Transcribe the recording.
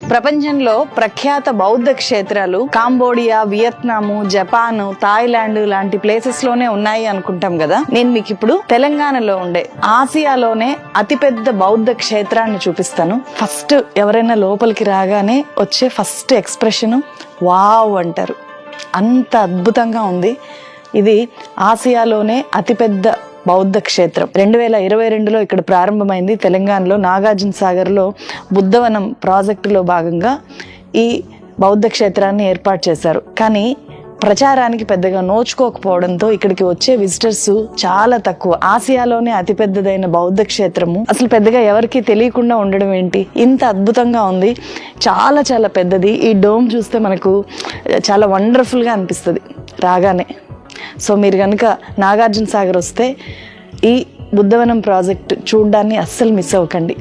ప్రపంచంలో ప్రఖ్యాత బౌద్ధ క్షేత్రాలు కాంబోడియా, వియత్నాము, జపాన్, థాయిలాండ్ లాంటి ప్లేసెస్ లోనే ఉన్నాయి అనుకుంటాం కదా. నేను మీకు ఇప్పుడు తెలంగాణలో ఉండే ఆసియాలోనే అతిపెద్ద బౌద్ధ క్షేత్రాన్ని చూపిస్తాను. ఫస్ట్ ఎవరైనా లోపలికి రాగానే వచ్చే ఫస్ట్ ఎక్స్ప్రెషన్ వావ్ అంటారు. అంత అద్భుతంగా ఉంది. ఇది ఆసియాలోనే అతిపెద్ద బౌద్ధ క్షేత్రం. 2022లో ఇక్కడ ప్రారంభమైంది. తెలంగాణలో నాగార్జున సాగర్లో బుద్ధవనం ప్రాజెక్టులో భాగంగా ఈ బౌద్ధ క్షేత్రాన్ని ఏర్పాటు చేశారు. కానీ ప్రచారానికి పెద్దగా నోచుకోకపోవడంతో ఇక్కడికి వచ్చే విజిటర్స్ చాలా తక్కువ. ఆసియాలోనే అతిపెద్దదైన బౌద్ధ క్షేత్రము అసలు పెద్దగా ఎవరికి తెలియకుండా ఉండడం ఏంటి? ఇంత అద్భుతంగా ఉంది. చాలా చాలా పెద్దది. ఈ డోమ్ చూస్తే మనకు చాలా వండర్ఫుల్గా అనిపిస్తుంది రాగానే. సో మీరు కనుక నాగార్జున సాగర్ వస్తే ఈ బుద్ధవనం ప్రాజెక్ట్ చూడడాన్ని అస్సలు మిస్ అవ్వకండి.